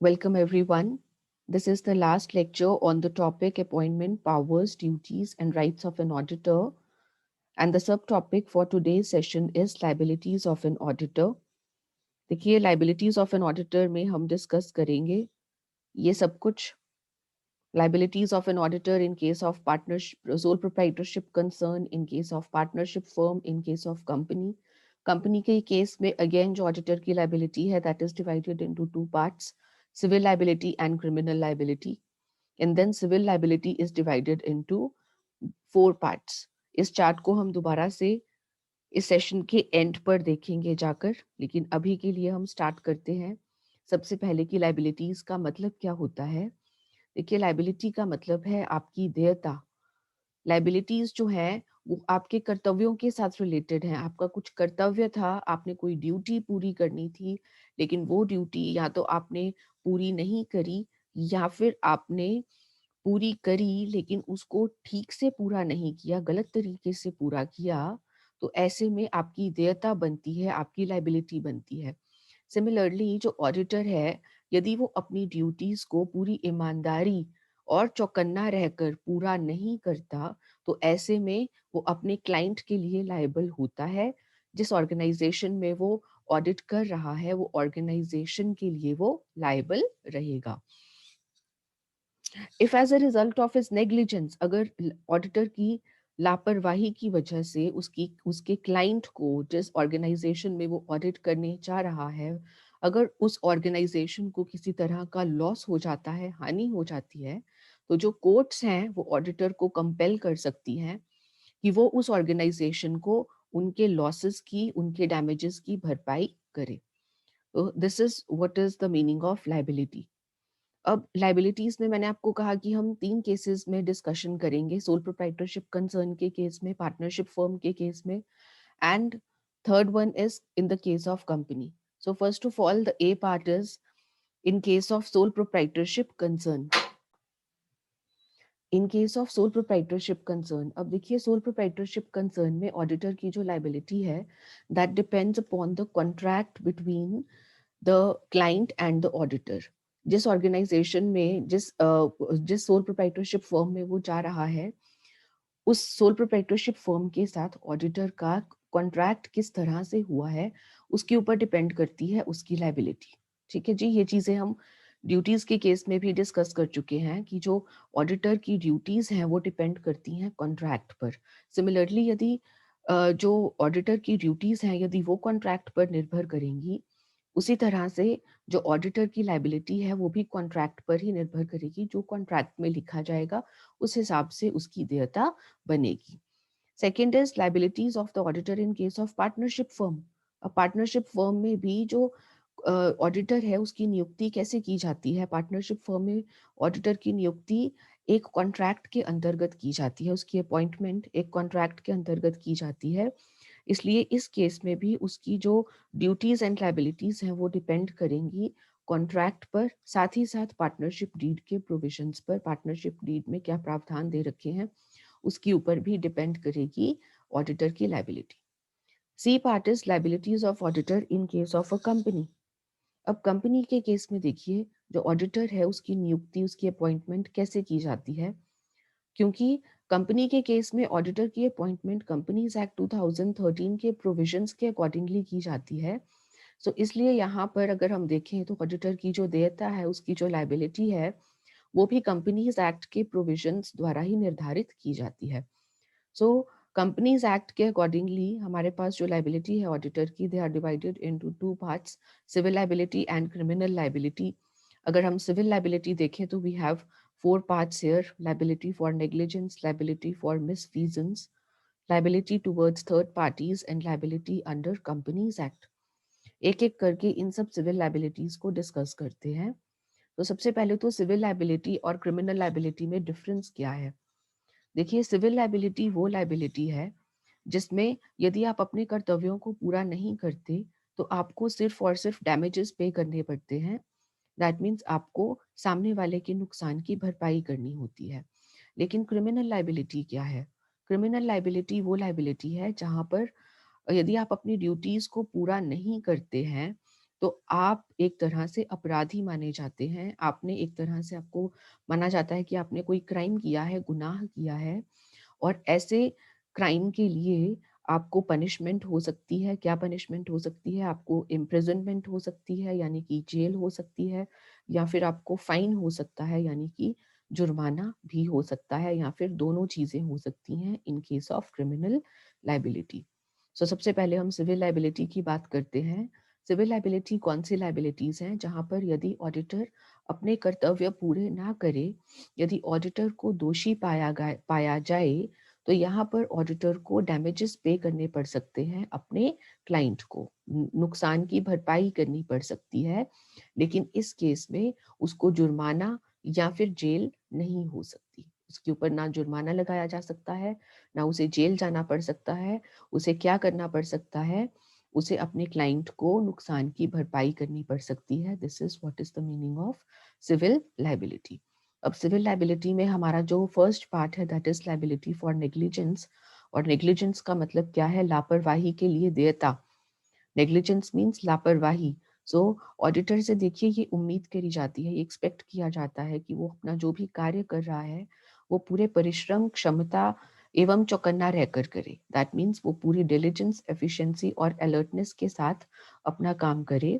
Welcome everyone. This is the last lecture on the topic appointment powers, duties and rights of an auditor. And the subtopic for today's session is liabilities of an auditor. देखिए liabilities of an auditor में हम discuss करेंगे ये सब कुछ liabilities of an auditor in case of partnership, sole proprietorship concern, in case of partnership firm, in case of company. Company के case में again जो auditor की liability है that is divided into two parts, civil liability and criminal liability. And then civil liability is divided into four parts. इस chart को हम दोबारा से इस सेशन के एंड पर देखेंगे जाकर, लेकिन अभी के लिए हम स्टार्ट करते हैं। सबसे पहले की लाइबिलिटीज का मतलब क्या होता है। देखिए लाइबिलिटी का मतलब है आपकी देयता। लाइबिलिटीज जो है वो आपके कर्तव्यों के साथ रिलेटेड है। आपका कुछ कर्तव्य था, आपने कोई ड्यूटी पूरी करनी थी, लेकिन वो ड्यूटी या तो आपने पूरी नहीं करी या फिर आपने पूरी करी लेकिन उसको ठीक से पूरा नहीं किया, गलत तरीके से पूरा किया, तो ऐसे में आपकी देयता बनती है, आपकी लाइबिलिटी बनती है। सिमिलरली जो ऑडिटर है, यदि वो अपनी ड्यूटीज को पूरी ईमानदारी और चौकन्ना रहकर पूरा नहीं करता, तो ऐसे में वो अपने क्लाइंट के लिए लायबल होता है। जिस ऑर्गेनाइजेशन में वो ऑडिट कर रहा है, वो ऑर्गेनाइजेशन के लिए वो लायबल रहेगा। If as a result of his negligence, अगर ऑडिटर की लापरवाही की वजह से उसके क्लाइंट को जिस ऑर्गेनाइजेशन में वो ऑडिट करने जा रहा है, अगर उस ऑर्गेनाइजेशन को किसी तरह का लॉस हो जाता है, हानि हो जाती है, तो जो कोर्ट्स हैं वो ऑडिटर को कंपेल कर सकती हैं कि वो उस ऑर्गेनाइजेशन को उनके लॉसेस की, उनके डैमेजेस की भरपाई करे। तो this is what is the meaning of liability. अब लाइबिलिटीज में मैंने आपको कहा कि हम 3 केसेस में डिस्कशन करेंगे, सोल प्रोप्राइटरशिप कंसर्न के केस में, पार्टनरशिप फर्म के केस में, and third one is in the case of company. So first of all the A part is in case of sole proprietorship concern. In case of sole proprietorship concern, अब देखिए sole proprietorship concern में auditor की जो liability है that depends upon the contract between the client and the auditor. जिस organisation में जिस sole proprietorship firm में वो जा रहा है, उस सोल प्रोप्राइटरशिप फर्म के साथ ऑडिटर का कॉन्ट्रैक्ट किस तरह से हुआ है, उसके ऊपर डिपेंड करती है उसकी लाइबिलिटी। ठीक है जी, ये चीजें हम ड्यूटीज के केस में भी डिस्कस कर चुके हैं कि जो ऑडिटर की ड्यूटीज हैं वो डिपेंड करती हैं कॉन्ट्रैक्ट पर। सिमिलरली यदि जो ऑडिटर की ड्यूटीज हैं यदि वो कॉन्ट्रैक्ट पर निर्भर करेंगी, उसी तरह से जो ऑडिटर की लाइबिलिटी है वो भी कॉन्ट्रैक्ट पर ही निर्भर करेगी। जो कॉन्ट्रैक्ट में लिखा जाएगा उस हिसाब से उसकी देयता बनेगी। Second is liabilities of the auditor in case of partnership firm. अब पार्टनरशिप फर्म में भी जो ऑडिटर है उसकी नियुक्ति कैसे की जाती है। पार्टनरशिप फर्म में ऑडिटर की नियुक्ति एक कॉन्ट्रैक्ट के अंतर्गत की जाती है, उसकी अपॉइंटमेंट एक कॉन्ट्रैक्ट के अंतर्गत की जाती है। इसलिए इस केस में भी उसकी जो ड्यूटीज एंड लाइबिलिटीज हैं वो डिपेंड करेंगी कॉन्ट्रैक्ट पर, साथ ही साथ पार्टनरशिप डीड के प्रोविजंस पर। पार्टनरशिप डीड में क्या प्रावधान दे रखे हैं उसके ऊपर भी डिपेंड करेगी ऑडिटर की liability. C part is liabilities of auditor in case of a company. अब कंपनी के केस में देखिए जो ऑडिटर है उसकी नियुक्ति, उसकी अपॉइंटमेंट कैसे की जाती है। क्योंकि कंपनी के केस में ऑडिटर की अपॉइंटमेंट कंपनीज एक्ट 2013 के प्रोविजंस के अकॉर्डिंगली की जाती है। सो इसलिए यहाँ पर अगर हम देखें तो ऑडिटर की जो देयता है, उसकी जो लाइबिलिटी है, वो भी कंपनीज एक्ट के प्रोविजंस द्वारा ही निर्धारित की जाती है। सो कंपनीज एक्ट के अकॉर्डिंगली हमारे पास जो लाइबिलिटी है ऑडिटर की, they are divided into two parts, civil liability and criminal liability. अगर हम सिविल लाइबिलिटी देखें तो we have four parts here: liability for negligence, liability for misfeasance, liability towards third parties and liability under companies act। एक एक करके इन सब civil liabilities को discuss करते हैं। तो सबसे पहले तो सिविल लाइबिलिटी और क्रिमिनल लाइबिलिटी में डिफरेंस क्या है। देखिए सिविल लाइबिलिटी वो लाइबिलिटी है जिसमें यदि आप अपने कर्तव्यों को पूरा नहीं करते तो आपको सिर्फ और सिर्फ डैमेजेस पे करने पड़ते हैं। दैट मीन्स आपको सामने वाले के नुकसान की भरपाई करनी होती है। लेकिन क्रिमिनल लाइबिलिटी क्या है। क्रिमिनल लाइबिलिटी वो लाइबिलिटी है जहां पर यदि आप अपनी ड्यूटीज को पूरा नहीं करते हैं तो आप एक तरह से अपराधी माने जाते हैं। आपने एक तरह से आपको माना जाता है कि आपने कोई क्राइम किया है, गुनाह किया है, और ऐसे क्राइम के लिए आपको पनिशमेंट हो सकती है। क्या पनिशमेंट हो सकती है? आपको इम्प्रिजनमेंट हो सकती है, यानी कि जेल हो सकती है, या फिर आपको फाइन हो सकता है, यानी कि जुर्माना भी हो सकता है, या फिर दोनों चीजें हो सकती हैं in case of criminal liability. So सबसे पहले हम सिविल लाइबिलिटी की बात करते हैं। सिविल लाइबिलिटी कौन सी लाइबिलिटीज हैं? जहां पर यदि ऑडिटर अपने कर्तव्य पूरे ना करे, यदि ऑडिटर को दोषी पाया जाए, तो यहाँ पर ऑडिटर को डैमेजेस पे करने पड़ सकते हैं अपने क्लाइंट को, नुकसान की भरपाई करनी पड़ सकती है। लेकिन इस केस में उसको जुर्माना या फिर जेल नहीं हो सकती। उसके ऊपर ना जुर्माना लगाया जा सकता है, ना उसे जेल जाना पड़ सकता है। उसे क्या करना पड़ सकता है? उसे अपने क्लाइंट को नुकसान की भरपाई करनी पड़ सकती है। This is what is the meaning of civil liability. अब सिविल लाइबिलिटी में हमारा जो फर्स्ट पार्ट है that is liability for negligence. और नेग्लिजेंस का मतलब क्या है? लापरवाही के लिए देयता। नेग्लिजेंस मीन्स लापरवाही। सो ऑडिटर से देखिए ये उम्मीद करी जाती है, ये एक्सपेक्ट किया जाता है कि वो अपना जो भी कार्य कर रहा है वो पूरे परिश्रम, क्षमता एवं चौकन्ना रहकर करे। दैट मीन्स वो पूरी डिलिजेंस, एफिशिएंसी और अलर्टनेस के साथ अपना काम करे,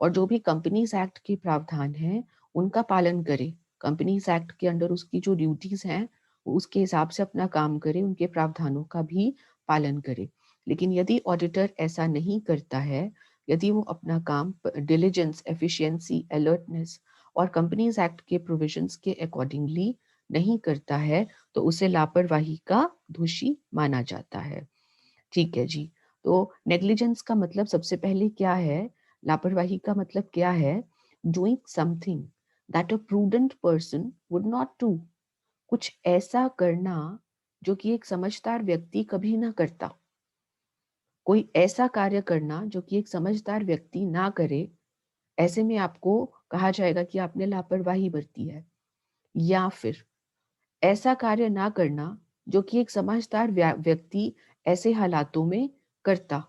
और जो भी कंपनीज एक्ट के प्रावधान हैं उनका पालन करे। कंपनीज एक्ट के अंडर उसकी जो ड्यूटीज हैं वो उसके हिसाब से अपना काम करे, उनके प्रावधानों का भी पालन करे। लेकिन यदि ऑडिटर ऐसा नहीं करता है, यदि वो अपना काम डिलिजेंस, एफिशिएंसी, अलर्टनेस और कंपनीज एक्ट के प्रोविजंस के अकॉर्डिंगली नहीं करता है, तो उसे लापरवाही का दोषी माना जाता है। ठीक है जी। तो नेग्लिजेंस का मतलब सबसे पहले क्या है? लापरवाही का मतलब क्या है? Doing something that a prudent person would not do. कुछ ऐसा करना जो कि एक समझदार व्यक्ति कभी ना करता। कोई ऐसा कार्य करना जो कि एक समझदार व्यक्ति ना करे, ऐसे में आपको कहा जाएगा कि आपने लापरवाही बरती है। या फिर ऐसा कार्य ना करना जो कि एक समझदार व्यक्ति ऐसे हालातों में करता।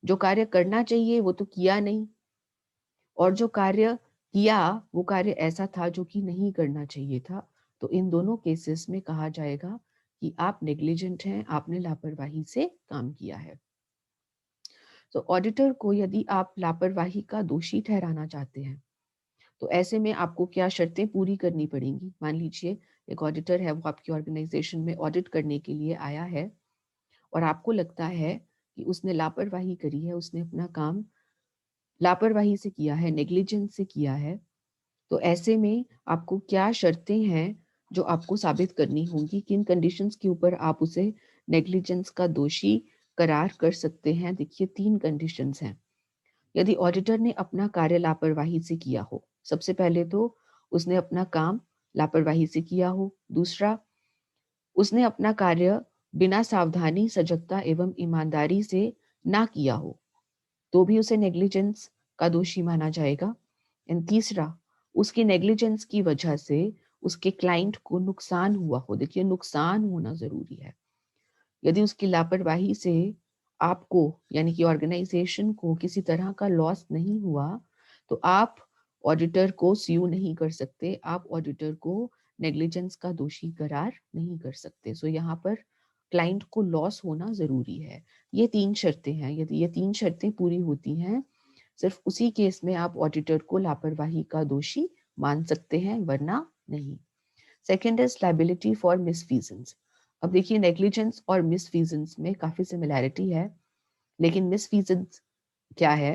जो कार्य करना चाहिए वो तो किया नहीं, और जो कार्य किया वो कार्य ऐसा था जो कि नहीं करना चाहिए था। तो इन दोनों केसेस में कहा जाएगा कि आप नेग्लिजेंट हैं, आपने लापरवाही से काम किया है। तो ऑडिटर को यदि आप लापरवाही का दोषी ठहराना चाहते हैं, तो ऐसे में आपको क्या शर्तें पूरी करनी पड़ेंगी? मान लीजिए एक ऑडिटर है, वो आपकी ऑर्गेनाइजेशन में ऑडिट करने के लिए आया है, और आपको लगता है कि उसने लापरवाही करी है, उसने अपना काम लापरवाही से किया है, नेग्लिजेंस से किया है। तो ऐसे में आपको क्या शर्तें हैं जो आपको साबित करनी होंगी? किन कंडीशंस के ऊपर आप उसे नेग्लिजेंस का दोषी करार कर सकते हैं? देखिए 3 कंडीशंस हैं। यदि ऑडिटर ने अपना कार्य लापरवाही से किया हो, सबसे पहले तो उसने अपना काम लापरवाही से किया हो। दूसरा, उसने अपना कार्य बिना सावधानी, सजगता एवं ईमानदारी से ना किया हो, तो भी उसे नेग्लिजेंस का दोषी माना जाएगा। एंड तीसरा, उसकी नेग्लिजेंस की वजह से उसके क्लाइंट को नुकसान हुआ हो। देखिए नुकसान होना जरूरी है। यदि उसकी लापरवाही से आपको यानी कि ऑर्गेनाइजेशन को किसी तरह का लॉस नहीं हुआ, तो आप ऑडिटर को स्यू नहीं कर सकते, आप ऑडिटर को नेग्लिजेंस का दोषी करार नहीं कर सकते। सो यहाँ पर क्लाइंट को लॉस होना जरूरी है। ये 3 शर्तें हैं। यदि ये 3 शर्तें पूरी होती हैं, सिर्फ उसी केस में आप ऑडिटर को लापरवाही का दोषी मान सकते हैं, वरना नहीं। Second is liability for misfeasance. अब देखिए नेग्लिजेंस और मिसफीजेंस में काफी सिमिलैरिटी है, लेकिन मिसफीजेंस क्या है?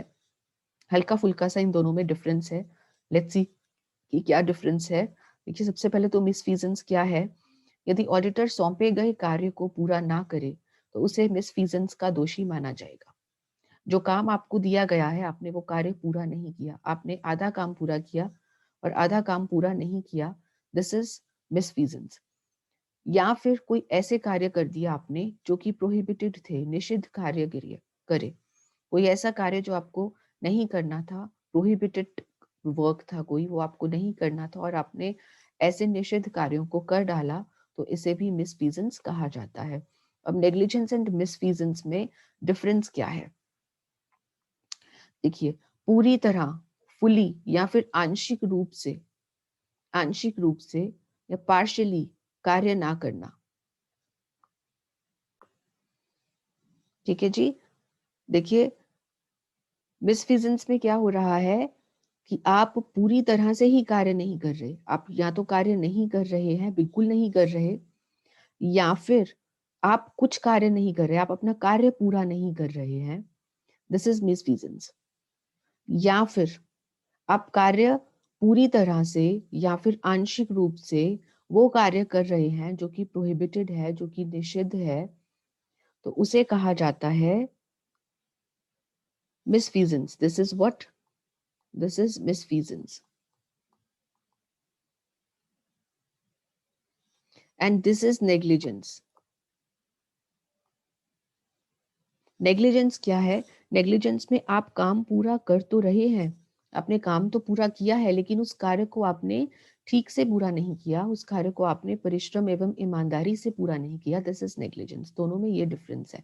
हल्का फुल्का सा इन दोनों में डिफरेंस है। लेट्स सी कि क्या डिफरेंस है। देखिए सबसे पहले तो मिसफीजेंस क्या है? यदि ऑडिटर सौंपे गए कार्य को पूरा ना करे, तो उसे मिसफीजेंस का दोषी माना जाएगा। जो काम आपको दिया गया है, आपने वो कार्य पूरा नहीं किया, आपने आधा काम पूरा किया और आधा काम पूरा नहीं किया, दिस इज मिसफीजेंस। या फिर कोई ऐसे कार्य कर दिया आपने जो कि प्रोहिबिटेड थे, निषिद्ध कार्य करे। कोई ऐसा कार्य जो आपको नहीं करना था, प्रोहिबिटेड वर्क था कोई, वो आपको नहीं करना था और आपने ऐसे निषिद्ध कार्यों को कर डाला, तो इसे भी मिसफीजेंस कहा जाता है। अब नेग्लिजेंस एंड मिसफीजेंस में डिफरेंस क्या है? देखिए पूरी तरह, फुली या फिर आंशिक रूप से या पार्शियली कार्य ना करना। ठीक है जी। देखिए मिसफिजेंस में क्या हो रहा है कि आप पूरी तरह से ही कार्य नहीं कर रहे, आप या तो कार्य नहीं कर रहे हैं, बिल्कुल नहीं कर रहे, या फिर आप कुछ कार्य नहीं कर रहे, आप अपना कार्य पूरा नहीं कर रहे हैं, दिस इज मिसफिजेंस। या फिर आप कार्य पूरी तरह से या फिर आंशिक रूप से वो कार्य कर रहे हैं जो कि प्रोहिबिटेड है, जो कि निषिद्ध है, तो उसे कहा जाता है misfeasance. This is what? This is misfeasance. And this is negligence. Negligence क्या है? नेग्लिजेंस में आप काम पूरा कर तो रहे हैं, आपने काम तो पूरा किया है, लेकिन उस कार्य को आपने ठीक से पूरा नहीं किया, उस कार्य को आपने परिश्रम एवं ईमानदारी से पूरा नहीं किया। This is negligence. दोनों में ये डिफरेंस है।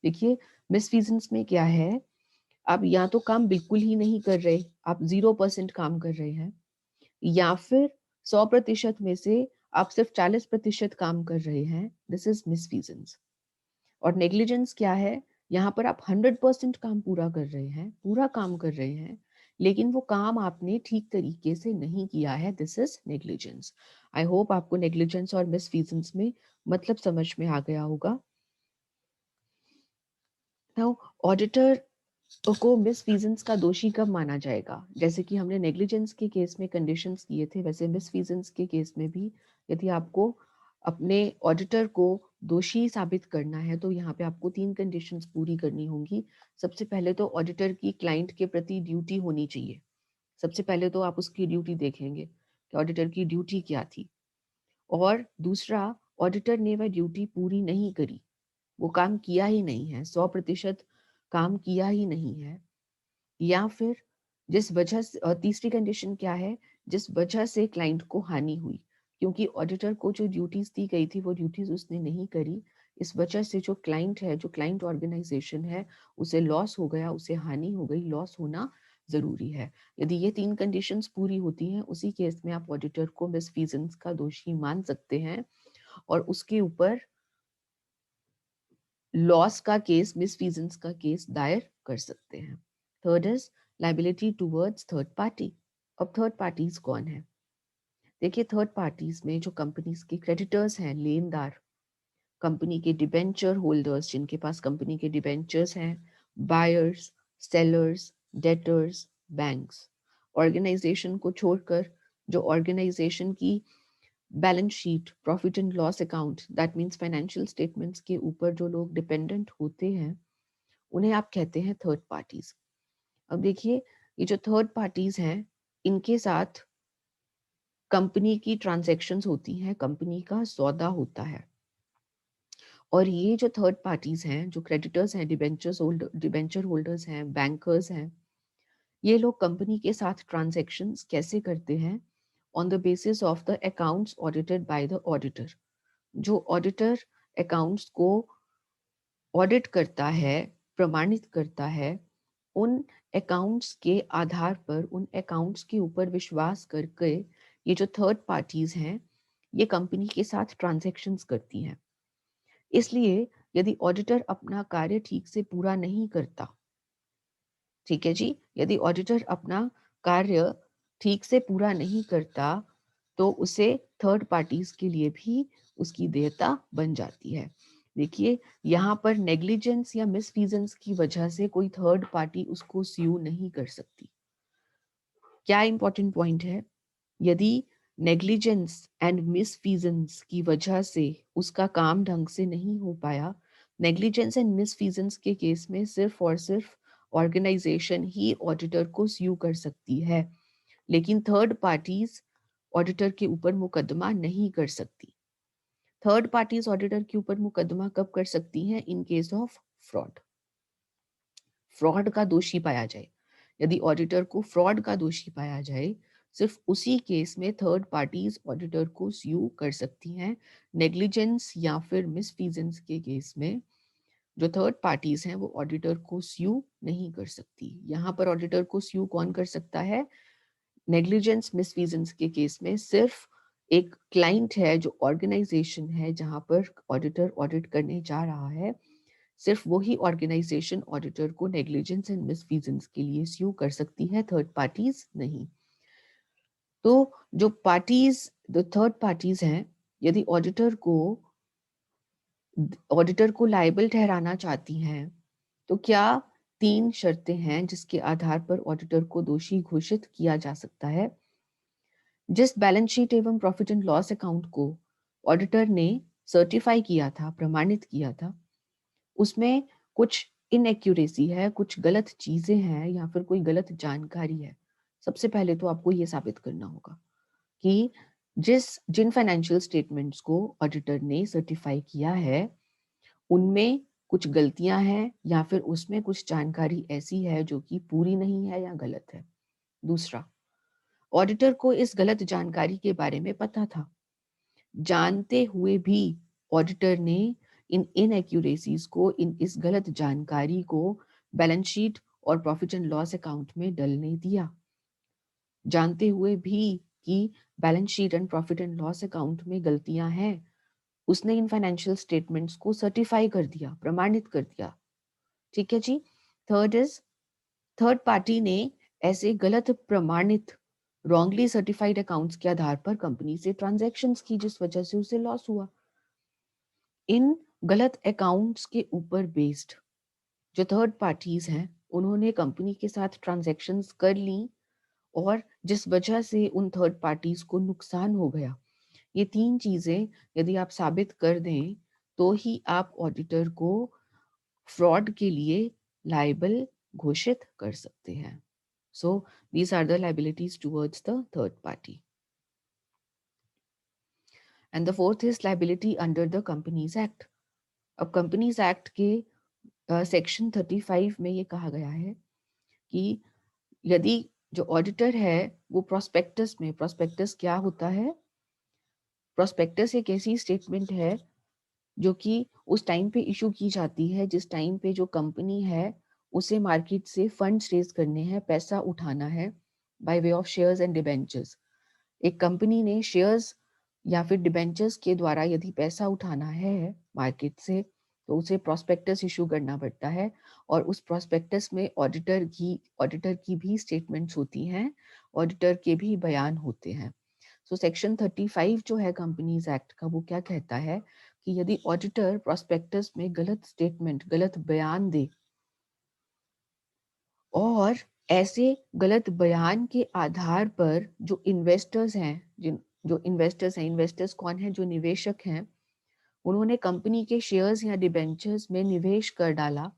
देखिए मिसफीजेंस में क्या है, आप या तो काम बिल्कुल ही नहीं कर रहे, आप 0% काम कर रहे हैं, या फिर 100% में से आप सिर्फ 40% काम कर रहे हैं। This is misfeasance. और नेग्लिजेंस क्या है, यहाँ पर आप 100% काम पूरा कर रहे हैं, पूरा काम कर रहे हैं, लेकिन वो काम आपने ठीक तरीके से नहीं किया है। This is negligence. I hope आपको नेग्लिजेंस और मिसफीजेंस में मतलब समझ में आ गया होगा। नाउ ऑडिटर को मिसफीजेंस का दोषी कब माना जाएगा? जैसे कि हमने नेग्लिजेंस के केस में कंडीशंस किए थे, वैसे मिसफीजेंस के केस में भी यदि आपको अपने ऑडिटर को दोषी साबित करना है तो यहाँ पे आपको 3 कंडीशंस पूरी करनी होंगी। सबसे पहले तो ऑडिटर की क्लाइंट के प्रति ड्यूटी होनी चाहिए। सबसे पहले तो आप उसकी ड्यूटी देखेंगे कि ऑडिटर की ड्यूटी क्या थी, और दूसरा ऑडिटर ने वह ड्यूटी पूरी नहीं करी, वो काम किया ही नहीं है, 100% काम किया ही नहीं है, या फिर जिस वजह से, और तीसरी कंडीशन क्या है, जिस वजह से क्लाइंट को हानि हुई, क्योंकि ऑडिटर को जो ड्यूटीज दी गई थी वो ड्यूटीज उसने नहीं करी, इस वजह से जो क्लाइंट है, जो क्लाइंट ऑर्गेनाइजेशन है, उसे लॉस हो गया, उसे हानि हो गई। लॉस होना जरूरी है। यदि ये 3 कंडीशंस पूरी होती हैं, उसी केस में आप ऑडिटर को मिसफीजेंस का दोषी मान सकते हैं और उसके ऊपर लॉस का केस, मिसफीजेंस का केस दायर कर सकते हैं। Third is liability towards third party. अब थर्ड पार्टीज कौन है? देखिए थर्ड पार्टीज में जो कंपनीज के क्रेडिटर्स हैं, लेनदार, कंपनी के डिबेंचर होल्डर्स जिनके पास कंपनी के डिबेंचर्स हैं, buyers, sellers, debtors, banks, organisation को छोड़कर जो ऑर्गेनाइजेशन की balance sheet, profit and loss account, that means financial statements के ऊपर जो लोग डिपेंडेंट होते हैं, उन्हें आप कहते हैं थर्ड पार्टीज। अब देखिए ये जो थर्ड पार्टीज हैं, इनके साथ कंपनी की ट्रांजैक्शंस होती हैं, कंपनी का सौदा होता है, और ये जो थर्ड पार्टीज हैं, जो क्रेडिटर्स हैं, डिबेंचर होल्डर्स हैं, बैंकर्स हैं, ये लोग कंपनी के साथ ट्रांजैक्शंस कैसे करते हैं? On the basis of the accounts audited by the auditor. जो ऑडिटर अकाउंट्स को ऑडिट करता है, प्रमाणित करता है, उन अकाउंट्स के आधार पर, उन अकाउंट्स के ऊपर विश्वास करके ये जो थर्ड पार्टीज हैं, ये कंपनी के साथ ट्रांजैक्शंस करती हैं। इसलिए यदि ऑडिटर अपना कार्य ठीक से पूरा नहीं करता, ठीक है जी, यदि ऑडिटर अपना कार्य ठीक से पूरा नहीं करता, तो उसे थर्ड पार्टीज के लिए भी उसकी देयता बन जाती है। देखिए यहाँ पर नेग्लिजेंस या मिसफीजेंस की वजह से कोई थर्ड पार्टी उसको स्यू नहीं कर सकती। क्या इंपॉर्टेंट पॉइंट है, यदि नेग्लिजेंस एंड मिसफीजेंस की वजह से उसका काम ढंग से नहीं हो पाया, नेग्लिजेंस एंड मिसफीजेंस के केस में सिर्फ और सिर्फ ऑर्गेनाइजेशन ही ऑडिटर को स्यू कर सकती है, लेकिन थर्ड पार्टीज ऑडिटर के ऊपर मुकदमा नहीं कर सकती। थर्ड पार्टीज ऑडिटर के ऊपर मुकदमा कब कर सकती हैं? In case of fraud. Fraud का दोषी पाया जाए, यदि ऑडिटर को फ्रॉड का दोषी पाया जाए, सिर्फ उसी केस में थर्ड पार्टीज ऑडिटर को स्यू कर सकती हैं। नेग्लिजेंस या फिर मिसफीजेंस के केस में जो थर्ड पार्टीज हैं वो ऑडिटर को स्यू नहीं कर सकती। यहाँ पर ऑडिटर को स्यू कौन कर सकता है? नेग्लिजेंस मिसफीजेंस के केस में सिर्फ एक क्लाइंट है, जो ऑर्गेनाइजेशन है जहां पर ऑडिटर ऑडिट करने जा रहा है, सिर्फ वही ऑर्गेनाइजेशन ऑडिटर को नेग्लिजेंस एंड मिसफीजेंस के लिए स्यू कर सकती है, थर्ड पार्टीज नहीं। तो जो पार्टीज, जो थर्ड पार्टीज हैं, यदि ऑडिटर को लायबल ठहराना चाहती हैं, तो क्या 3 शर्तें हैं जिसके आधार पर ऑडिटर को दोषी घोषित किया जा सकता है। जिस बैलेंस शीट एवं प्रॉफिट एंड लॉस अकाउंट को ऑडिटर ने सर्टिफाई किया था, प्रमाणित किया था, उसमें कुछ इनएक्यूरेसी है, कुछ गलत चीजें हैं या फिर कोई गलत जानकारी है। सबसे पहले तो आपको ये साबित करना होगा कि जिन फाइनेंशियल स्टेटमेंट्स को ऑडिटर ने सर्टिफाई किया है उनमें कुछ गलतियां हैं या फिर उसमें कुछ जानकारी ऐसी है जो कि पूरी नहीं है या गलत है। दूसरा, ऑडिटर को इस गलत जानकारी के बारे में पता था, जानते हुए भी ऑडिटर ने इन इनएक्यूरेसीज को, इस गलत जानकारी को बैलेंस शीट और प्रॉफिट एंड लॉस अकाउंट में डलने दिया। जानते हुए भी कि balance sheet and profit and loss account में गलतियां हैं, उसने इन फाइनेंशियल स्टेटमेंट्स को सर्टिफाई कर दिया, प्रमाणित कर दिया। ठीक है जी। थर्ड पार्टी ने ऐसे गलत प्रमाणित, रॉन्गली सर्टिफाइड अकाउंट्स के आधार पर कंपनी से ट्रांजैक्शंस की, जिस वजह से उसे लॉस हुआ। इन गलत अकाउंट्स के ऊपर बेस्ड जो थर्ड पार्टीज हैं, उन्होंने कंपनी के साथ ट्रांजैक्शंस कर ली और जिस वजह से उन थर्ड पार्टीज को नुकसान हो गया। ये 3 चीजें यदि आप साबित कर दें तो ही आप ऑडिटर को फ्रॉड के लिए लायबल घोषित कर सकते हैं। So these are the liabilities towards the third party. And the fourth is liability under the Companies Act. अब Companies Act के सेक्शन 35 में ये कहा गया है कि यदि जो ऑडिटर है वो प्रोस्पेक्टस में, प्रोस्पेक्टस क्या होता है? प्रोस्पेक्टस एक ऐसी स्टेटमेंट है जो कि उस टाइम पे इशू की जाती है जिस टाइम पे जो कंपनी है उसे मार्केट से फंड्स रेज करने हैं, पैसा उठाना है by way of shares and debentures. एक कंपनी ने शेयर्स या फिर डिबेंचर्स के द्वारा यदि पैसा उठाना है मार्केट से तो उसे प्रोस्पेक्टस इशू करना पड़ता है और उस प्रोस्पेक्टस में ऑडिटर की भी स्टेटमेंट्स होती हैं, ऑडिटर के भी बयान होते हैं। सो सेक्शन 35 जो है कंपनीज एक्ट का, वो क्या कहता है कि यदि ऑडिटर प्रोस्पेक्टस में गलत स्टेटमेंट, गलत बयान दे और ऐसे गलत बयान के आधार पर जो इन्वेस्टर्स हैं, इन्वेस्टर्स कौन है? जो निवेशक हैं, उन्होंने कंपनी के शेयर्स या डिबेंचर्स में निवेश कर डाला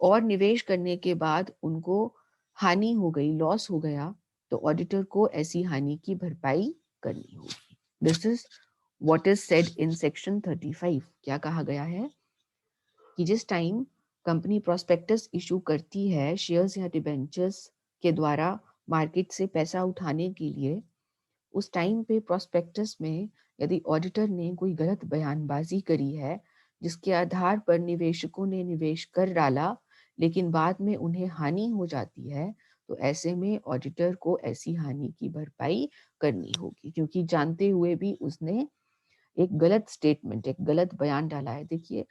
और निवेश करने के बाद उनको हानि हो गई, लॉस हो गया, तो ऑडिटर को ऐसी हानि की भरपाई करनी होगी। This is what is said in section 35। क्या कहा गया है कि जिस टाइम कंपनी प्रोस्पेक्टस इशू करती है शेयर्स या डिबेंचर्स के द्वारा मार्केट से पैसा उठाने के लिए, उस टाइम पे प्रोस्पेक्टस में यदि ऑडिटर ने कोई गलत बयानबाजी करी है जिसके आधार पर निवेशकों ने निवेश कर डाला लेकिन बाद में उन्हें हानि हो जाती है, तो ऐसे में ऑडिटर को ऐसी हानि की भरपाई करनी होगी, क्योंकि जानते हुए भी उसने एक गलत स्टेटमेंट, एक गलत बयान डाला है। देखिए,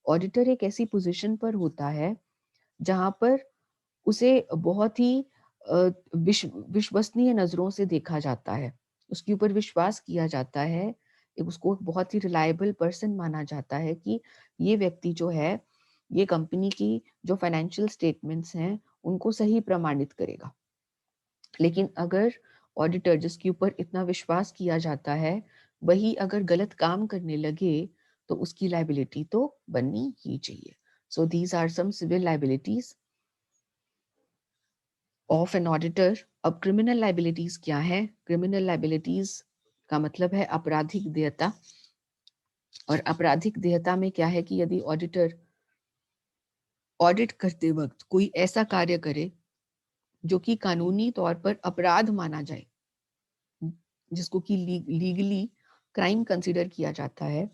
ऑडिटर एक ऐसी पोजीशन पर होता है जहां पर उसे बहुत ही विश्वसनीय नजरों से देखा जाता है, उसके ऊपर विश्वास किया जाता है, उसको बहुत ही रिलायबल पर्सन माना जाता है कि ये व्यक्ति जो है ये कंपनी की जो फाइनेंशियल स्टेटमेंट्स हैं उनको सही प्रमाणित करेगा। लेकिन अगर ऑडिटर जिसके ऊपर इतना विश्वास किया जाता है वही अगर गलत काम करने लगे तो उसकी लाइबिलिटी तो बननी ही चाहिए। So these are some civil liabilities of an auditor. अब क्रिमिनल लाइबिलिटीज क्या है? क्रिमिनल लाइबिलिटीज का मतलब है आपराधिक देयता। और आपराधिक देयता में क्या है कि यदि ऑडिटर ऑडिट करते वक्त कोई ऐसा कार्य करे जो कि कानूनी तौर पर अपराध माना जाए, जिसको कि लीगली क्राइम कंसीडर किया जाता है,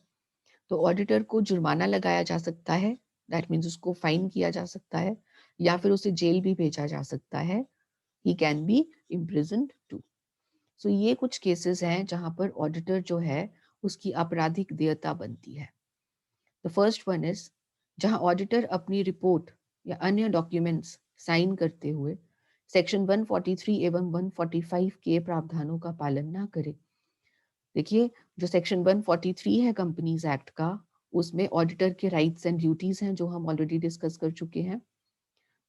तो ऑडिटर को जुर्माना लगाया जा सकता है दैट मीन्स उसको फाइन किया जा सकता है या फिर उसे जेल भी भेजा जा सकता है, he can be imprisoned too. So ये कुछ केसेस हैं जहां पर ऑडिटर जो है उसकी आपराधिक देयता बनती है। द फर्स्ट वन इज जहां ऑडिटर अपनी रिपोर्ट या अन्य डॉक्यूमेंट्स साइन करते हुए सेक्शन 143 एवं 145 के प्रावधानों का पालन ना करे। देखिए, जो सेक्शन 143 है कंपनीज एक्ट का, उसमें ऑडिटर के राइट्स एंड ड्यूटीज हैं जो हम ऑलरेडी डिस्कस कर चुके हैं,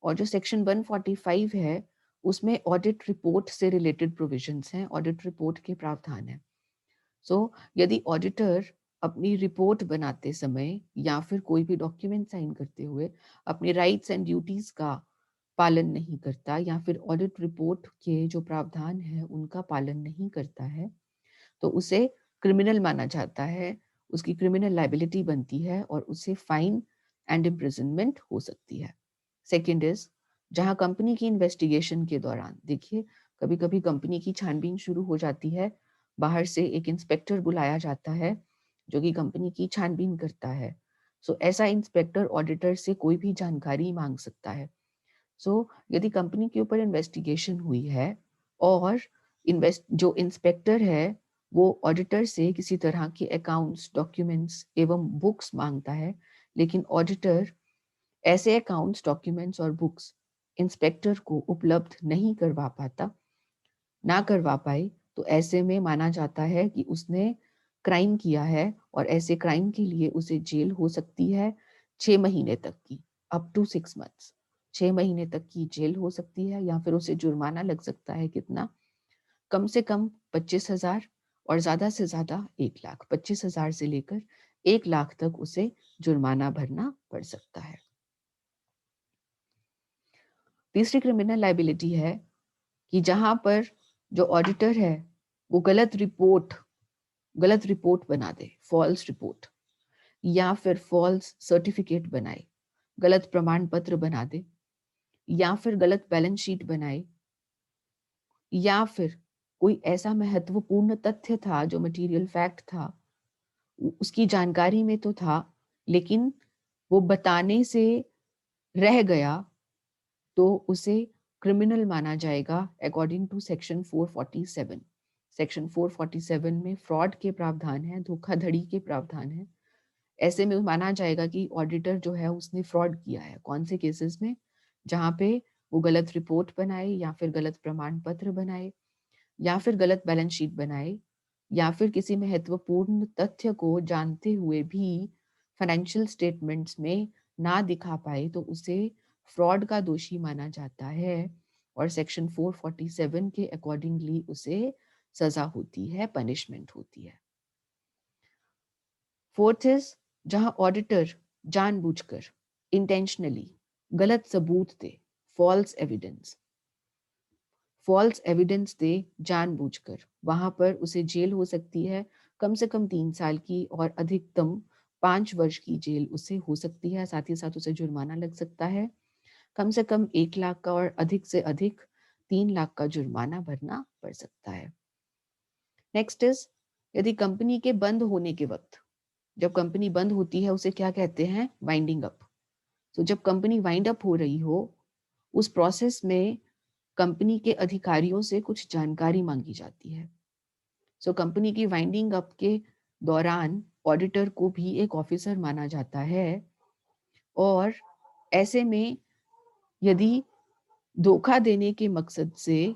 और जो सेक्शन 145 है उसमें ऑडिट रिपोर्ट से रिलेटेड प्रोविजंस हैं, ऑडिट रिपोर्ट के प्रावधान हैं। सो यदि ऑडिटर अपनी रिपोर्ट बनाते समय या फिर कोई भी डॉक्यूमेंट साइन करते हुए अपने राइट्स एंड ड्यूटीज का पालन नहीं करता या फिर ऑडिट रिपोर्ट के जो प्रावधान है उनका पालन नहीं करता है, तो उसे क्रिमिनल माना जाता है, उसकी क्रिमिनल लाइबिलिटी बनती है और उसे फाइन एंड इम्प्रिजनमेंट हो सकती है। सेकेंड इज जहां कंपनी की इन्वेस्टिगेशन के दौरान, देखिए कभी कभी कंपनी की छानबीन शुरू हो जाती है, बाहर से एक इंस्पेक्टर बुलाया जाता है जो कि कंपनी की छानबीन करता है। सो ऐसा इंस्पेक्टर ऑडिटर से कोई भी जानकारी मांग सकता है। सो यदि कंपनी के ऊपर इन्वेस्टिगेशन हुई है और जो इंस्पेक्टर है वो ऑडिटर से किसी तरह के अकाउंट्स, डॉक्यूमेंट्स एवं बुक्स मांगता है, लेकिन ऑडिटर ऐसे अकाउंट्स, डॉक्यूमेंट्स और बुक्स इंस्पेक्टर को उपलब्ध नहीं करवा पाता, ना करवा पाए, तो ऐसे में माना जाता है कि उसने क्राइम किया है और ऐसे क्राइम के लिए उसे जेल हो सकती है 6 महीने तक की, अप टू 6 मंथ्स। 6 महीने तक की जेल हो सकती है या फिर उसे जुर्माना लग सकता है, कितना, कम से कम 25,000 और ज्यादा से ज्यादा 1 लाख, 25,000 से लेकर 1 लाख तक उसे जुर्माना भरना पड़ सकता है। तीसरी क्रिमिनल लाइबिलिटी है कि जहां पर जो ऑडिटर है वो गलत रिपोर्ट बना दे, फॉल्स रिपोर्ट, या फिर फॉल्स सर्टिफिकेट बनाए, गलत प्रमाण पत्र बना दे, या फिर गलत बैलेंस शीट बनाए, या फिर कोई ऐसा महत्वपूर्ण तथ्य था जो मटेरियल फैक्ट था, उसकी जानकारी में तो था लेकिन वो बताने से रह गया, तो उसे क्रिमिनल माना जाएगा अकॉर्डिंग टू सेक्शन 447। सेक्शन 447 में फ्रॉड के प्रावधान है, धोखाधड़ी के प्रावधान है। ऐसे में माना जाएगा कि ऑडिटर जो है उसने फ्रॉड किया है। कौन से केसेस में? जहां पे वो गलत रिपोर्ट बनाए या फिर गलत प्रमाण पत्र बनाए या फिर गलत बैलेंस शीट बनाए या फिर किसी महत्वपूर्ण तथ्य को जानते हुए भी फाइनेंशियल स्टेटमेंट्स में ना दिखा पाए, तो उसे फ्रॉड का दोषी माना जाता है और सेक्शन 447 के अकॉर्डिंगली उसे सजा होती है, पनिशमेंट होती है। फोर्थ इज जहां ऑडिटर जानबूझकर, इंटेंशनली गलत सबूत दे, फॉल्स एविडेंस, फॉल्स एविडेंस दे जानबूझकर, वहां पर उसे जेल हो सकती है, कम से कम 3 साल की और अधिकतम 5 वर्ष की जेल उसे हो सकती है। साथ ही साथ उसे जुर्माना लग सकता है, कम से कम 1 लाख का और अधिक से अधिक 3 लाख का जुर्माना भरना पड़ सकता है। नेक्स्ट इज यदि कंपनी के बंद होने के वक्त, जब कंपनी बंद होती है उसे क्या कहते हैं? Winding up. तो जब कंपनी वाइंड अप हो रही हो, उस प्रोसेस में कंपनी के अधिकारियों से कुछ जानकारी मांगी जाती है। सो कंपनी की वाइंडिंग अप के दौरान ऑडिटर को भी एक ऑफिसर माना जाता है और ऐसे में यदि धोखा देने के मकसद से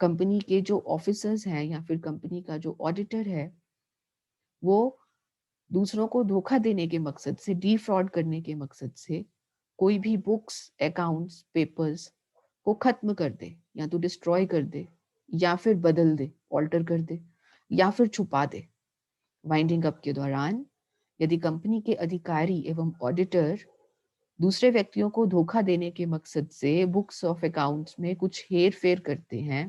कंपनी के जो ऑफिसर्स हैं या फिर कंपनी का जो ऑडिटर है वो दूसरों को धोखा देने के मकसद से, डिफ्रॉड करने के मकसद से कोई भी बुक्स, अकाउंट्स, पेपर्स को खत्म कर दे या तो डिस्ट्रॉय कर दे या फिर बदल दे, ऑल्टर कर दे या फिर छुपा दे, वाइंडिंग अप के दौरान यदि कंपनी के अधिकारी एवं ऑडिटर दूसरे व्यक्तियों को धोखा देने के मकसद से बुक्स ऑफ अकाउंट्स में कुछ हेर फेर करते हैं,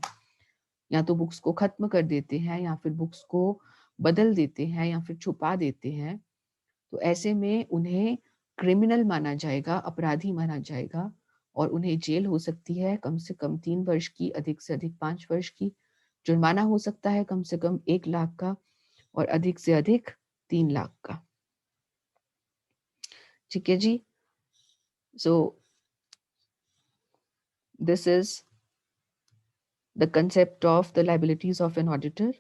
या तो बुक्स को खत्म कर देते हैं या फिर बुक्स को बदल देते हैं या फिर छुपा देते हैं, तो ऐसे में उन्हें क्रिमिनल माना जाएगा, अपराधी माना जाएगा और उन्हें जेल हो सकती है कम से कम 3 वर्ष की, अधिक से अधिक 5 वर्ष की, जुर्माना हो सकता है कम से कम 1 लाख का और अधिक से अधिक 3 लाख का। ठीक है जी। So this is the concept of the liabilities of an auditor.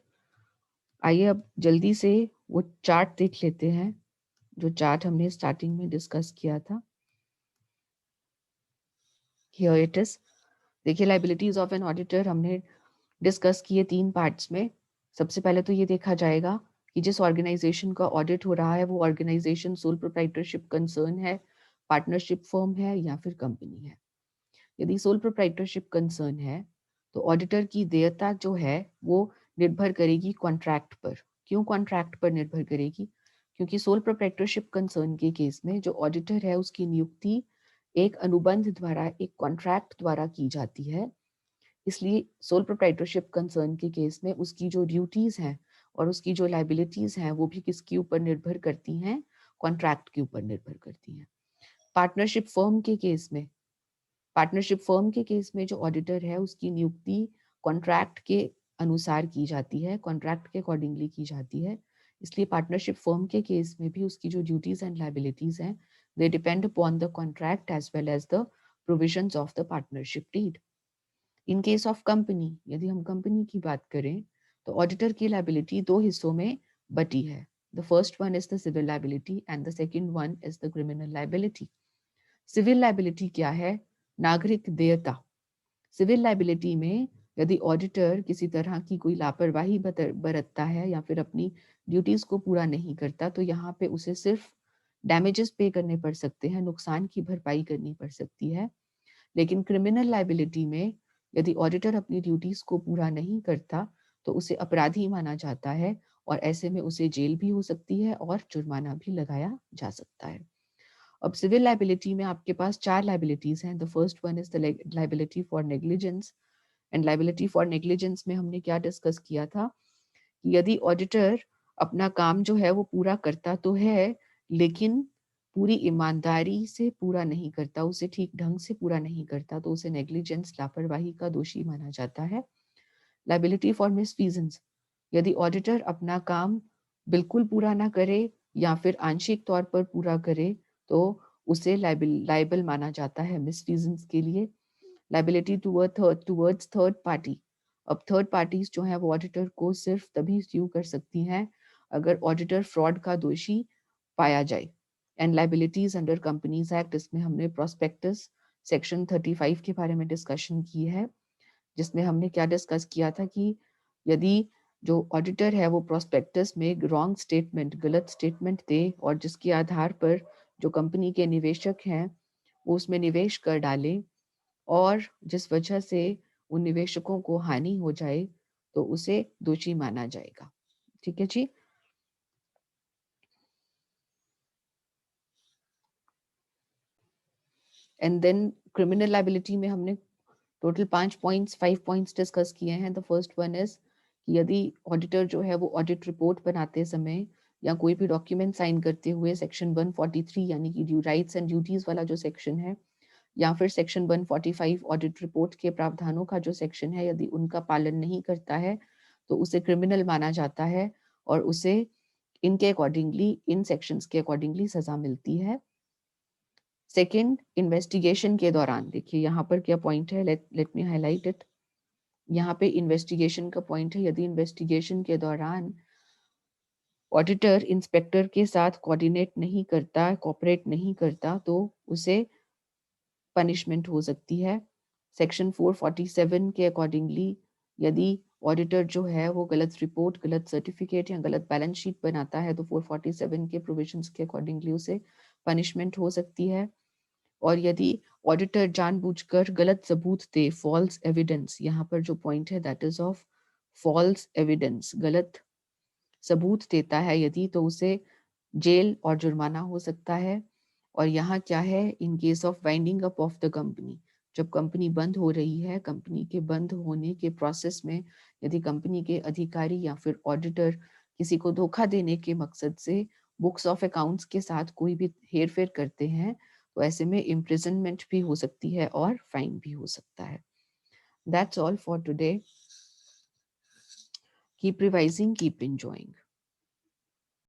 आइए अब जल्दी से वो चार्ट देख लेते हैं जो चार्ट हमने स्टार्टिंग में डिस्कस किया था. Here it is. देखिए लाइबिलिटीज ऑफ एन ऑडिटर हमने डिस्कस किए 3 पार्ट्स में. सबसे पहले तो ये देखा जाएगा कि जिस ऑर्गेनाइजेशन का ऑडिट हो रहा है वो ऑर्गेनाइजेशन सोल प्रोप्राइटरशिप कंसर्न है, पार्टनरशिप फर्म है या फिर कंपनी है. यदि सोल प्रोप्राइटरशिप कंसर्न है तो ऑडिटर की देयता जो है वो निर्भर करेगी कॉन्ट्रैक्ट पर. क्यों कॉन्ट्रैक्ट पर निर्भर करेगी? क्योंकि सोल प्रोप्राइटरशिप कंसर्न के केस में जो ऑडिटर है उसकी नियुक्ति एक अनुबंध द्वारा, एक कॉन्ट्रैक्ट द्वारा की जाती है. इसलिए सोल प्रोप्राइटरशिप कंसर्न के केस में उसकी जो ड्यूटीज हैं और उसकी जो लाइबिलिटीज हैं वो भी किसके ऊपर निर्भर करती हैं? कॉन्ट्रैक्ट के ऊपर निर्भर करती हैं. पार्टनरशिप फर्म के केस में, पार्टनरशिप फर्म के केस में जो ऑडिटर है उसकी नियुक्ति कॉन्ट्रैक्ट के अनुसार की जाती है, कॉन्ट्रैक्ट के अकॉर्डिंगली की जाती है. इसलिए पार्टनरशिप फर्म के केस में भी उसकी जो ड्यूटीज एंड लाइबिलिटीज हैं they depend upon the contract as well as the provisions of the partnership deed. In case of company, यदि हम कंपनी की बात करें तो ऑडिटर की लाइबिलिटी 2 हिस्सों में बटी है. The first one is the civil liability and the second one is the criminal liability. Civil liability क्या है? नागरिक देयता. सिविल लाइबिलिटी में यदि ऑडिटर किसी तरह की कोई लापरवाही बरतता है या फिर अपनी ड्यूटीज को पूरा नहीं करता तो यहाँ पे उसे सिर्फ डैमेजेस पे करने पड़ सकते हैं, नुकसान की भरपाई करनी पड़ सकती है. लेकिन क्रिमिनल लाइबिलिटी में यदि ऑडिटर अपनी ड्यूटीज को पूरा नहीं करता तो उसे अपराधी माना जाता है और ऐसे में उसे जेल भी हो सकती है और जुर्माना भी लगाया जा सकता है. अब सिविल लाइबिलिटी में आपके पास 4 लाइबिलिटीज हैं. The first one is the liability for negligence. And liability for negligence में हमने क्या डिस्कस किया था कि यदि ऑडिटर अपना काम जो है वो पूरा करता तो है लेकिन पूरी ईमानदारी से पूरा नहीं करता, उसे ठीक ढंग से पूरा नहीं करता तो उसे नेग्लिजेंस, लापरवाही का दोषी माना जाता है. लाइबिलिटी फॉर मिसफीजेंस, यदि ऑडिटर अपना काम बिल्कुल पूरा ना करे या फिर आंशिक तौर पर पूरा करे तो उसे लाइबल माना जाता है मिसफीजेंस के लिए. Liability towards third party. अब थर्ड पार्टीज जो है वो ऑडिटर को सिर्फ तभी स्यू कर सकती हैं अगर ऑडिटर फ्रॉड का दोषी पाया जाए. And liabilities under companies act, इसमें हमने प्रोस्पेक्टस सेक्शन 35 के बारे में डिस्कशन की है जिसमें हमने क्या डिस्कस किया था कि यदि जो ऑडिटर है वो प्रोस्पेक्टस में रॉन्ग स्टेटमेंट, गलत स्टेटमेंट दे और जिसके आधार पर जो कंपनी के निवेशक हैं वो उसमें निवेश कर डालें और जिस वजह से उन निवेशकों को हानि हो जाए तो उसे दोषी माना जाएगा. ठीक है जी. एंड देन क्रिमिनल लाइबिलिटी में हमने टोटल 5 पॉइंट्स डिस्कस किए हैं. द फर्स्ट वन इज कि यदि ऑडिटर जो है वो ऑडिट रिपोर्ट बनाते समय या कोई भी डॉक्यूमेंट साइन करते हुए सेक्शन 143 यानी कि ड्यू राइट्स एंड ड्यूटीज वाला जो सेक्शन है या फिर सेक्शन 145 ऑडिट रिपोर्ट के प्रावधानों का जो सेक्शन है यदि उनका पालन नहीं करता है तो उसे क्रिमिनल माना जाता है और उसे इनके अकॉर्डिंगली, इन सेक्शंस के अकॉर्डिंगली सजा मिलती है. सेकेंड, इन्वेस्टिगेशन के दौरान, देखिए यहाँ पर क्या पॉइंट है, लेट मी हाईलाइट इट. यहाँ पे इन्वेस्टिगेशन का पॉइंट है. यदि इन्वेस्टिगेशन के दौरान ऑडिटर इंस्पेक्टर के साथ कोऑर्डिनेट नहीं करता, कोऑपरेट नहीं करता तो उसे पनिशमेंट हो सकती है. सेक्शन 447 के अकॉर्डिंगली यदि ऑडिटर जो है वो गलत रिपोर्ट, गलत सर्टिफिकेट या गलत बैलेंस शीट बनाता है तो 447 के प्रोविजंस के अकॉर्डिंगली उसे पनिशमेंट हो सकती है. और यदि ऑडिटर जानबूझकर गलत सबूत दे, फॉल्स एविडेंस, यहाँ पर जो पॉइंट है that is of false evidence, गलत सबूत देता है यदि तो उसे जेल और जुर्माना हो सकता है. और यहाँ क्या है, इन case of winding up of the company, जब कंपनी बंद हो रही है, कंपनी के बंद होने के प्रोसेस में यदि कंपनी के अधिकारी या फिर ऑडिटर किसी को धोखा देने के मकसद से बुक्स ऑफ अकाउंट्स के साथ कोई भी हेर फेर करते हैं तो ऐसे में इम्प्रिजनमेंट भी हो सकती है और फाइन भी हो सकता है. That's all for today. Keep revising, keep enjoying.